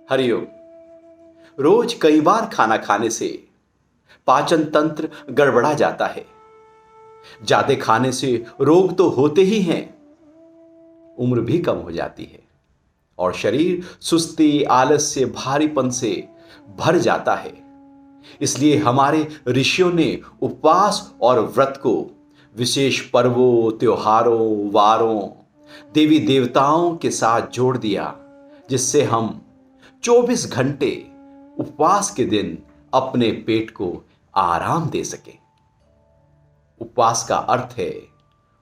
हरिओम। रोज कई बार खाना खाने से पाचन तंत्र गड़बड़ा जाता है। ज्यादा खाने से रोग तो होते ही हैं, उम्र भी कम हो जाती है और शरीर सुस्ती, आलस्य, भारीपन से भर जाता है। इसलिए हमारे ऋषियों ने उपवास और व्रत को विशेष पर्वों, त्योहारों, वारों, देवी देवताओं के साथ जोड़ दिया, जिससे हम 24 घंटे उपवास के दिन अपने पेट को आराम दे सके। उपवास का अर्थ है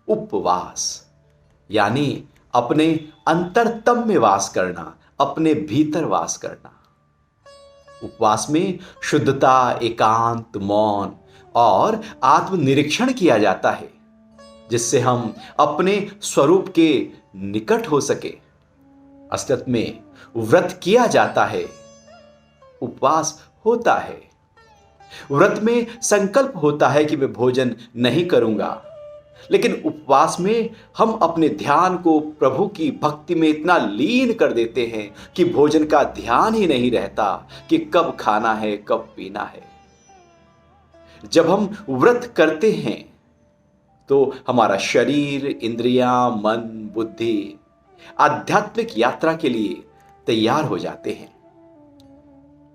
उपवास, यानी अपने अंतरतम में वास करना, अपने भीतर वास करना। उपवास में शुद्धता, एकांत, मौन और आत्मनिरीक्षण किया जाता है, जिससे हम अपने स्वरूप के निकट हो सके। असलियत में व्रत किया जाता है, उपवास होता है। व्रत में संकल्प होता है कि मैं भोजन नहीं करूंगा, लेकिन उपवास में हम अपने ध्यान को प्रभु की भक्ति में इतना लीन कर देते हैं कि भोजन का ध्यान ही नहीं रहता कि कब खाना है, कब पीना है। जब हम व्रत करते हैं तो हमारा शरीर, इंद्रियां, मन, बुद्धि आध्यात्मिक यात्रा के लिए तैयार हो जाते हैं।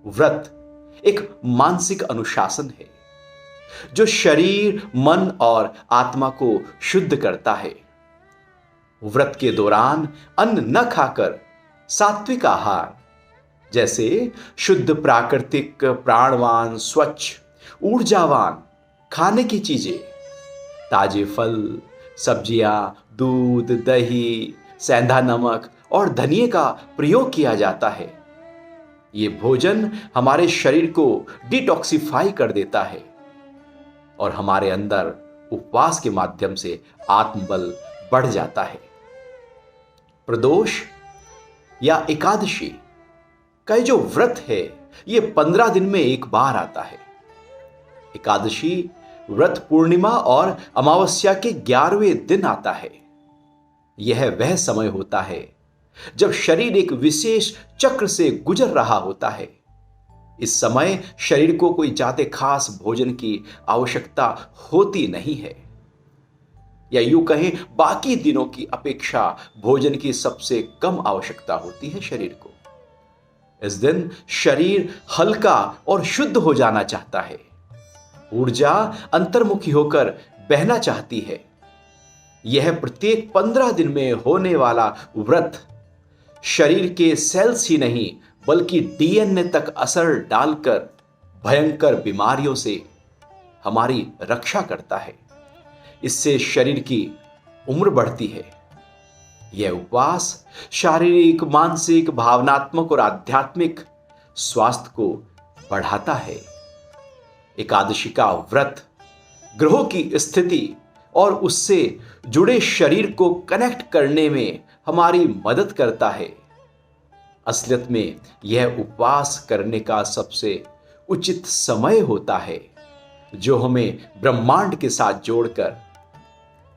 व्रत एक मानसिक अनुशासन है जो शरीर, मन और आत्मा को शुद्ध करता है। व्रत के दौरान अन्न न खाकर सात्विक आहार जैसे शुद्ध, प्राकृतिक, प्राणवान, स्वच्छ, ऊर्जावान खाने की चीजें, ताजे फल, सब्जियां, दूध, दही, सेंधा नमक और धनिये का प्रयोग किया जाता है। ये भोजन हमारे शरीर को डिटॉक्सिफाई कर देता है और हमारे अंदर उपवास के माध्यम से आत्मबल बढ़ जाता है। प्रदोष या एकादशी का जो व्रत है, ये 15 दिन में एक बार आता है। एकादशी व्रत पूर्णिमा और अमावस्या के 11वें दिन आता है। यह वह समय होता है जब शरीर एक विशेष चक्र से गुजर रहा होता है। इस समय शरीर को कोई ज्यादा खास भोजन की आवश्यकता होती नहीं है, या यूं कहें बाकी दिनों की अपेक्षा भोजन की सबसे कम आवश्यकता होती है शरीर को। इस दिन शरीर हल्का और शुद्ध हो जाना चाहता है। ऊर्जा अंतर्मुखी होकर बहना चाहती है। यह प्रत्येक 15 दिन में होने वाला व्रत शरीर के सेल्स ही नहीं बल्कि डीएनए तक असर डालकर भयंकर बीमारियों से हमारी रक्षा करता है। इससे शरीर की उम्र बढ़ती है। यह उपवास शारीरिक, मानसिक, भावनात्मक और आध्यात्मिक स्वास्थ्य को बढ़ाता है। एकादशी का व्रत ग्रहों की स्थिति और उससे जुड़े शरीर को कनेक्ट करने में हमारी मदद करता है। असलियत में यह उपवास करने का सबसे उचित समय होता है, जो हमें ब्रह्मांड के साथ जोड़कर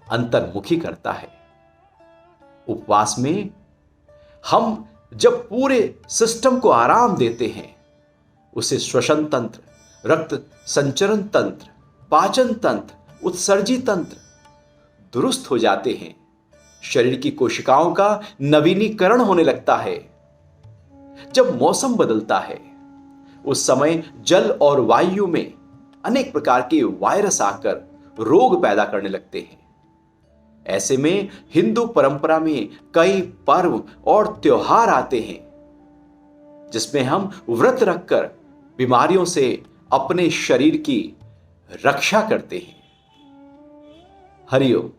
अंतर्मुखी करता है। उपवास में हम जब पूरे सिस्टम को आराम देते हैं, उसे श्वसन तंत्र, रक्त संचरण तंत्र, पाचन तंत्र, उत्सर्जी तंत्र दुरुस्त हो जाते हैं। शरीर की कोशिकाओं का नवीनीकरण होने लगता है। जब मौसम बदलता है, उस समय जल और वायु में अनेक प्रकार के वायरस आकर रोग पैदा करने लगते हैं। ऐसे में हिंदू परंपरा में कई पर्व और त्योहार आते हैं, जिसमें हम व्रत रखकर बीमारियों से अपने शरीर की रक्षा करते हैं। हरिओम।